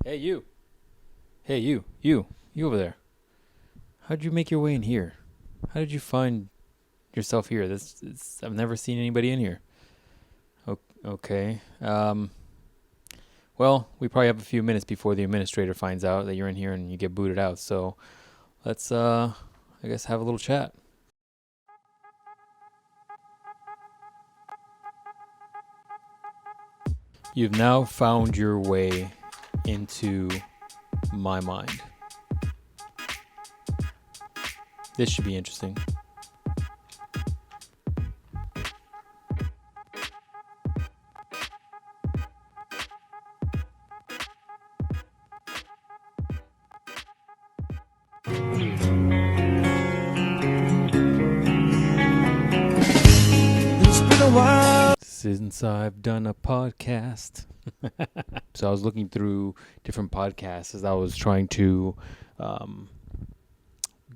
Hey, you. Hey, you. You over there. How'd you make your way in here? How did you find yourself here? I've never seen anybody in here. Okay. Well, we probably have a few minutes before the administrator finds out that you're in here and you get booted out. So let's, I guess, have a little chat. You've now found your way into my mind. This should be interesting. It's been a while since I've done a podcast. So I was looking through different podcasts as I was trying to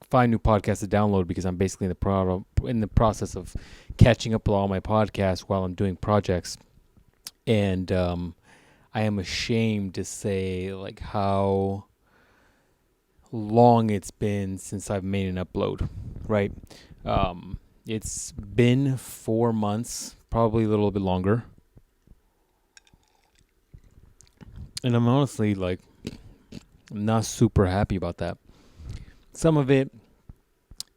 find new podcasts to download, because I'm basically in the process of catching up with all my podcasts while I'm doing projects. And I am ashamed to say like how long it's been since I've made an upload, right? It's been 4 months, probably a little bit longer. And I'm honestly like not super happy about that. Some of it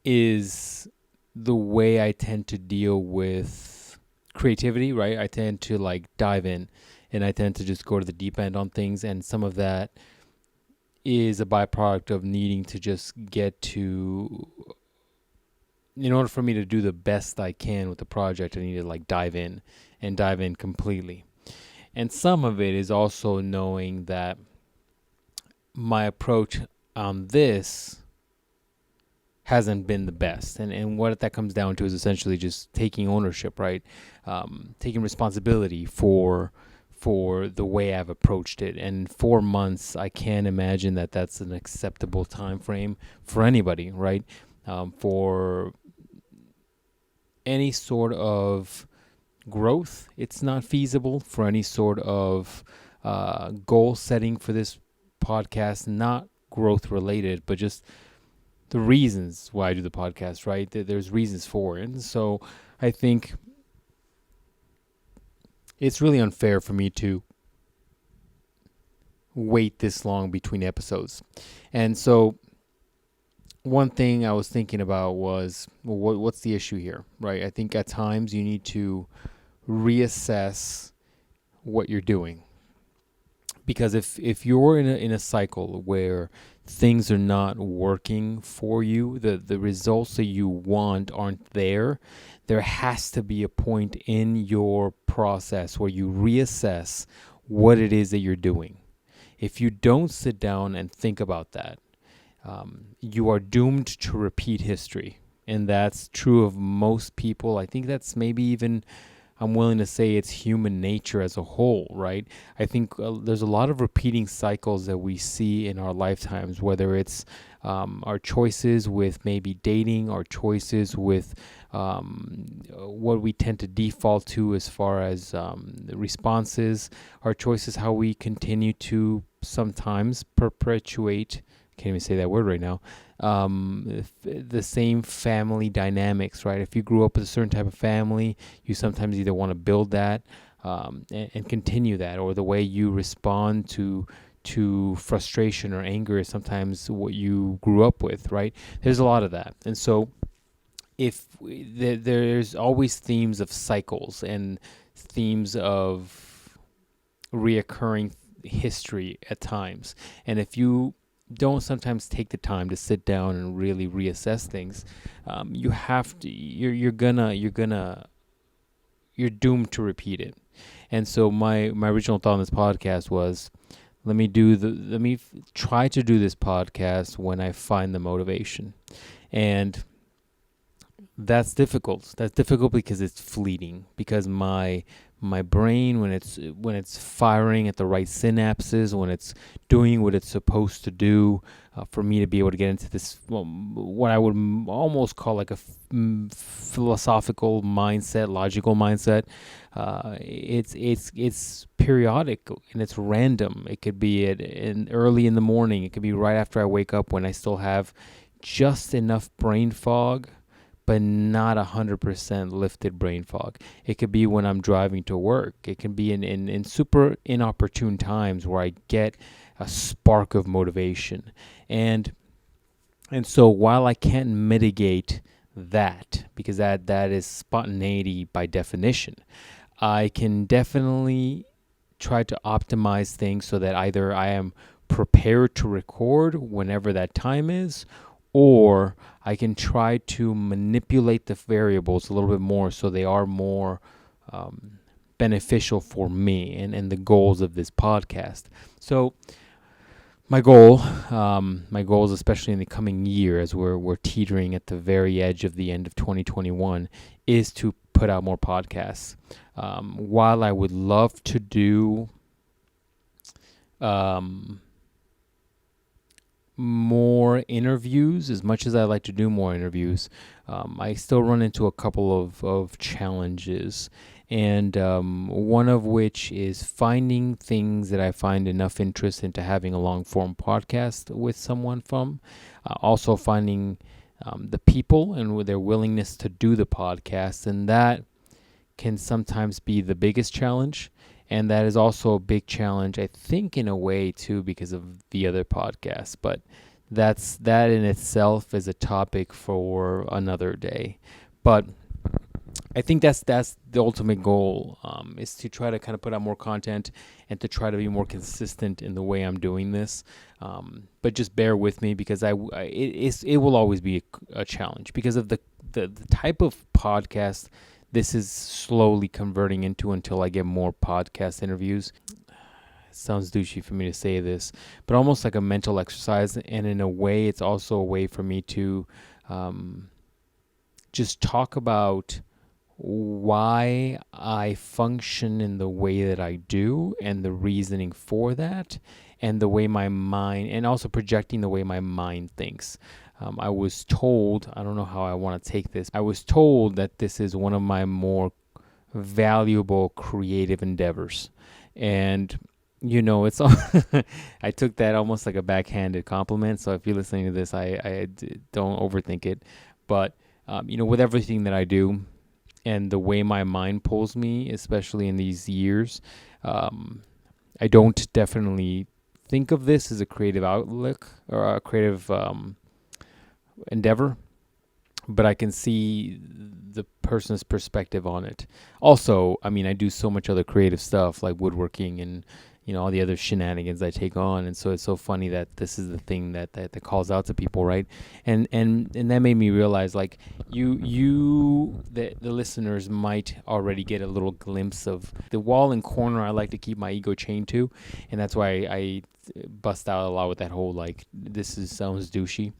is the way I tend to deal with creativity, right? I tend to like dive in and I tend to just go to the deep end on things. And some of that is a byproduct of needing to just get to, in order for me to do the best I can with the project, I need to like dive in completely. And some of it is also knowing that my approach on this hasn't been the best. And what that comes down to is essentially just taking ownership, right? Taking responsibility for the way I've approached it. And 4 months, I can't imagine that that's an acceptable time frame for anybody, right? For any sort of growth, it's not feasible. For any sort of goal setting for this podcast, not growth related, but just the reasons why I do the podcast, right? There's reasons for it. And so I think it's really unfair for me to wait this long between episodes. And so one thing I was thinking about was, well, what's the issue here, right? I think at times you need to reassess what you're doing. Because if you're in a cycle where things are not working for you, the results that you want aren't there has to be a point in your process where you reassess what it is that you're doing. If you don't sit down and think about that, you are doomed to repeat history. And that's true of most people. I think that's maybe even, I'm willing to say it's human nature as a whole, right? I think there's a lot of repeating cycles that we see in our lifetimes, whether it's our choices with maybe dating, our choices with what we tend to default to as far as responses, our choices, how we continue to sometimes perpetuate, can't even say that word right now, the same family dynamics, right? If you grew up with a certain type of family, you sometimes either want to build that and continue that, or the way you respond to frustration or anger is sometimes what you grew up with, right? There's a lot of that. And so there's always themes of cycles and themes of reoccurring history at times. And if you don't sometimes take the time to sit down and really reassess things, you have to, you're doomed to repeat it. And so my original thought on this podcast was, let me try to do this podcast when I find the motivation. And that's difficult. That's difficult because it's fleeting. Because my brain, when it's firing at the right synapses, when it's doing what it's supposed to do, for me to be able to get into this, what I would almost call like a philosophical mindset, logical mindset. It's periodic and it's random. It could be in early in the morning. It could be right after I wake up when I still have just enough brain fog, but not 100% lifted brain fog. It could be when I'm driving to work. It can be in super inopportune times where I get a spark of motivation. And so while I can't mitigate that, because that is spontaneity by definition, I can definitely try to optimize things so that either I am prepared to record whenever that time is, or I can try to manipulate the variables a little bit more so they are more beneficial for me and the goals of this podcast. So my goals, especially in the coming year, as we're teetering at the very edge of the end of 2021, is to put out more podcasts. While I would love to do more interviews, as much as I like to do more interviews, I still run into a couple of challenges. And one of which is finding things that I find enough interest into having a long form podcast with someone from. Also finding the people and with their willingness to do the podcast. And that can sometimes be the biggest challenge. And that is also a big challenge, I think, in a way, too, because of the other podcasts. But that in itself is a topic for another day. But I think that's the ultimate goal, is to try to kind of put out more content and to try to be more consistent in the way I'm doing this. But just bear with me, because it will always be a challenge because of the type of podcast this is slowly converting into until I get more podcast interviews. It sounds douchey for me to say this, but almost like a mental exercise. And in a way, it's also a way for me to just talk about why I function in the way that I do and the reasoning for that, and the way my mind, and also projecting the way my mind thinks. I was told, I don't know how I want to take this, I was told that this is one of my more valuable creative endeavors. And, it's I took that almost like a backhanded compliment. So if you're listening to this, I don't overthink it. But, with everything that I do and the way my mind pulls me, especially in these years, I don't definitely think of this as a creative outlook or a creative endeavor, but I can see the person's perspective on it. Also, I do so much other creative stuff like woodworking and all the other shenanigans I take on, and so it's so funny that this is the thing that calls out to people, right? And that made me realize, like, the listeners might already get a little glimpse of the wall and corner I like to keep my ego chained to, and that's why I bust out a lot with that whole, like, sounds douchey.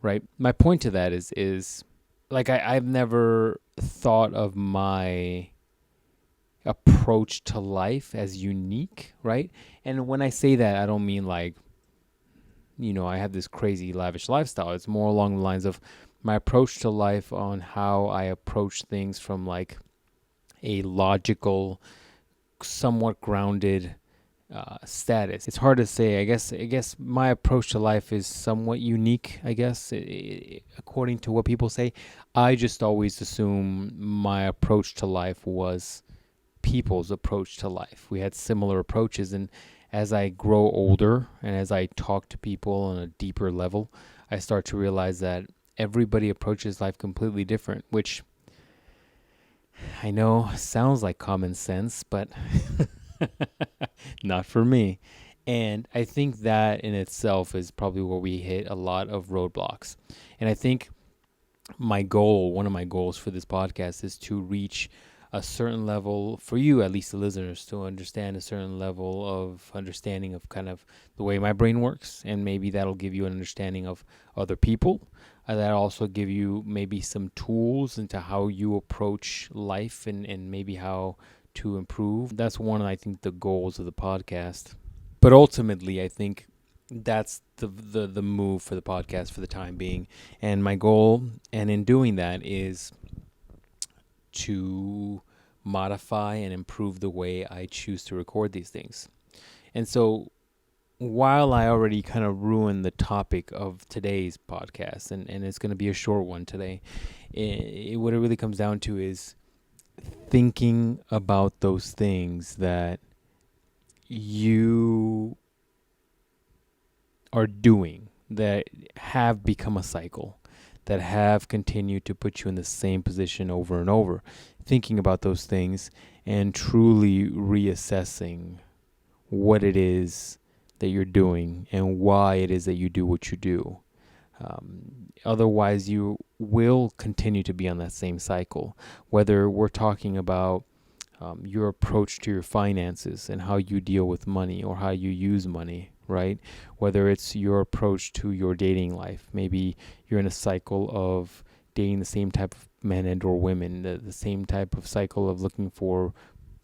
Right. My point to that is like I've never thought of my approach to life as unique, right? And when I say that, I don't mean like, I have this crazy lavish lifestyle. It's more along the lines of my approach to life, on how I approach things from like a logical, somewhat grounded status. It's hard to say. I guess my approach to life is somewhat unique, I guess, according to what people say. I just always assume my approach to life was people's approach to life. We had similar approaches, and as I grow older and as I talk to people on a deeper level, I start to realize that everybody approaches life completely different, which I know sounds like common sense, but not for me. And I think that in itself is probably where we hit a lot of roadblocks. And I think one of my goals for this podcast is to reach a certain level, for you, at least the listeners, to understand a certain level of understanding of kind of the way my brain works. And maybe that'll give you an understanding of other people. that also give you maybe some tools into how you approach life and maybe how to improve. That's one of, I think, the goals of the podcast. But ultimately, I think that's the move for the podcast for the time being. And my goal, and in doing that, is to modify and improve the way I choose to record these things. And so while I already kind of ruined the topic of today's podcast, and it's going to be a short one today, what it really comes down to is thinking about those things that you are doing that have become a cycle, that have continued to put you in the same position over and over. Thinking about those things and truly reassessing what it is that you're doing and why it is that you do what you do. Otherwise, you will continue to be on that same cycle. Whether we're talking about your approach to your finances and how you deal with money or how you use money, right? Whether it's your approach to your dating life. Maybe you're in a cycle of dating the same type of men and or women, the same type of cycle of looking for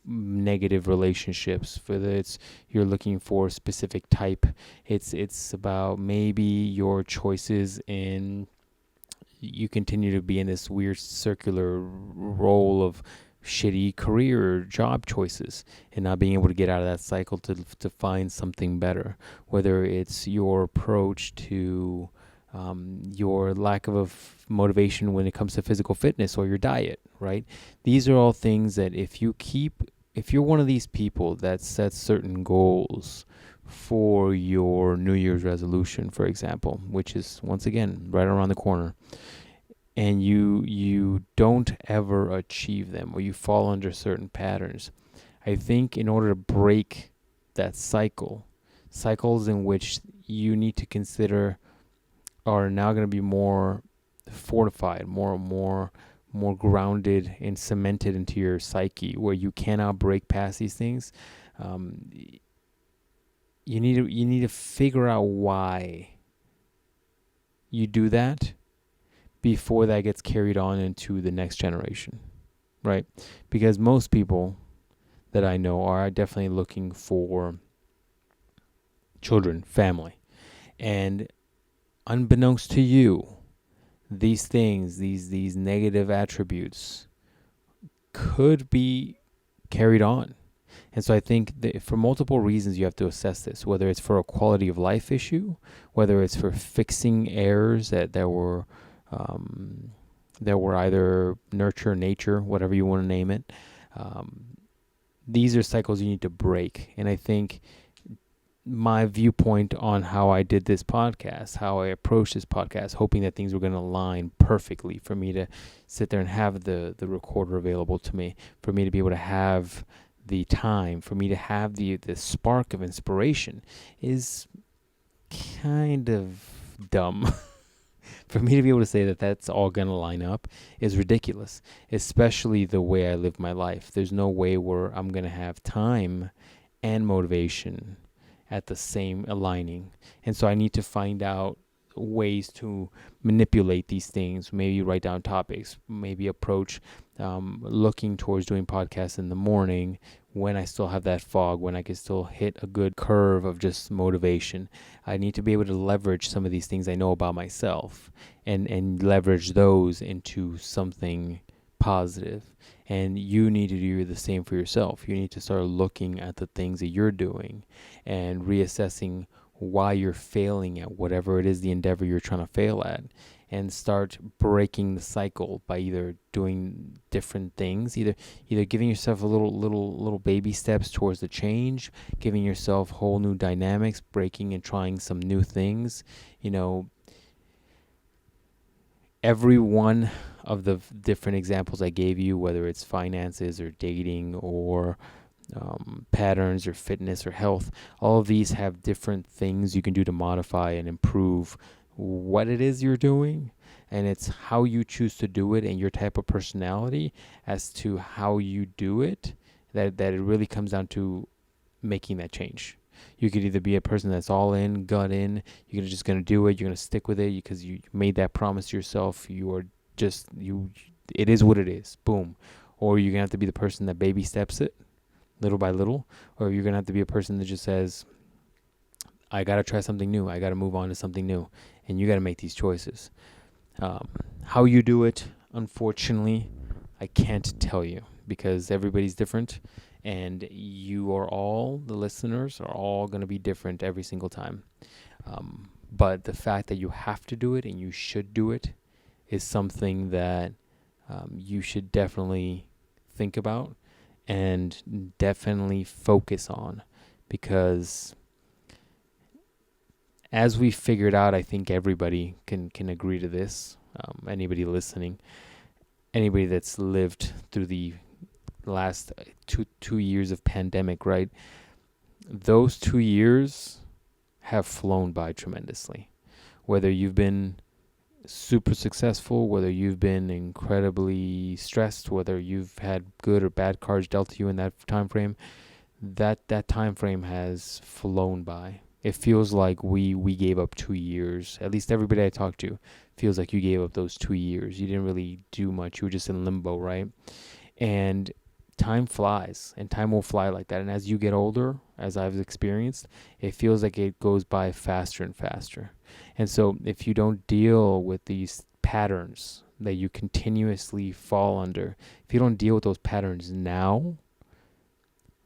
negative relationships, whether it's you're looking for a specific type. It's about maybe your choices in, you continue to be in this weird circular role of shitty career or job choices and not being able to get out of that cycle to find something better. Whether it's your approach to your lack of motivation when it comes to physical fitness or your diet, right? These are all things that if you're one of these people that sets certain goals for your New Year's resolution, for example, which is once again right around the corner, and you don't ever achieve them or you fall under certain patterns, I think in order to break that cycles in which you need to consider are now going to be more fortified, more grounded and cemented into your psyche, where you cannot break past these things. You need to figure out why you do that before that gets carried on into the next generation, right? Because most people that I know are definitely looking for children, family, and unbeknownst to you, these things, these negative attributes could be carried on. And so I think that for multiple reasons you have to assess this, whether it's for a quality of life issue, whether it's for fixing errors that were either nurture, nature, whatever you want to name it. These are cycles you need to break. And I think my viewpoint on how I did this podcast, how I approached this podcast, hoping that things were going to align perfectly for me to sit there and have the recorder available to me, for me to be able to have the time, for me to have the spark of inspiration, is kind of dumb. For me to be able to say that that's all going to line up is ridiculous, especially the way I live my life. There's no way where I'm going to have time and motivation at the same aligning. And so I need to find out ways to manipulate these things, maybe write down topics, maybe approach looking towards doing podcasts in the morning when I still have that fog, when I can still hit a good curve of just motivation. I need to be able to leverage some of these things I know about myself and leverage those into something positive. And you need to do the same for yourself. You need to start looking at the things that you're doing and reassessing why you're failing at whatever it is, the endeavor you're trying to fail at, and start breaking the cycle by either doing different things, either giving yourself a little baby steps towards the change, giving yourself whole new dynamics, breaking and trying some new things. Every one of the different examples I gave you, whether it's finances or dating or patterns or fitness or health, all of these have different things you can do to modify and improve what it is you're doing. And it's how you choose to do it and your type of personality as to how you do it that it really comes down to making that change. You could either be a person that's all in, gut in, you're just going to do it, you're going to stick with it because you made that promise to yourself. You are just, it is what it is. Boom. Or you're going to have to be the person that baby steps it little by little. Or you're going to have to be a person that just says, I got to try something new. I got to move on to something new. And you got to make these choices. How you do it, unfortunately, I can't tell you because everybody's different. And you are all, the listeners are all going to be different every single time. But the fact that you have to do it and you should do it is something that you should definitely think about and definitely focus on, because as we figured out, I think everybody can agree to this. Anybody listening, anybody that's lived through the last two years of pandemic, right? Those 2 years have flown by tremendously. Whether you've been super successful, whether you've been incredibly stressed, whether you've had good or bad cards dealt to you in that time frame, that time frame has flown by. It feels like we gave up 2 years. At least everybody I talked to feels like you gave up those 2 years. You didn't really do much. You were just in limbo, right? And time flies, and time will fly like that. And as you get older, as I've experienced, it feels like it goes by faster and faster. And so if you don't deal with these patterns that you continuously fall under, if you don't deal with those patterns now,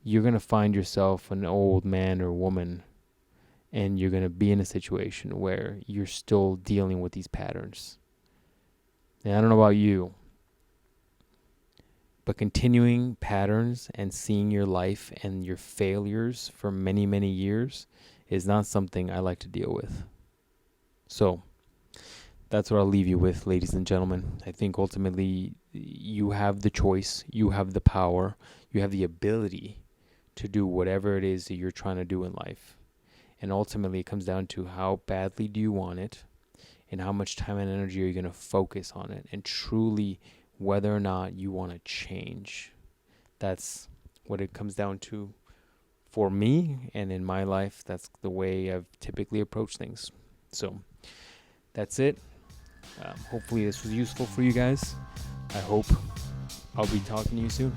you're going to find yourself an old man or woman, and you're going to be in a situation where you're still dealing with these patterns. And I don't know about you, but continuing patterns and seeing your life and your failures for many, many years is not something I like to deal with. So that's what I'll leave you with, ladies and gentlemen. I think ultimately you have the choice, you have the power, you have the ability to do whatever it is that you're trying to do in life. And ultimately it comes down to how badly do you want it, and how much time and energy are you going to focus on it, and truly whether or not you want to change. That's what it comes down to for me, and in my life, that's the way I've typically approached things. So that's it. Hopefully this was useful for you guys. I hope I'll be talking to you soon.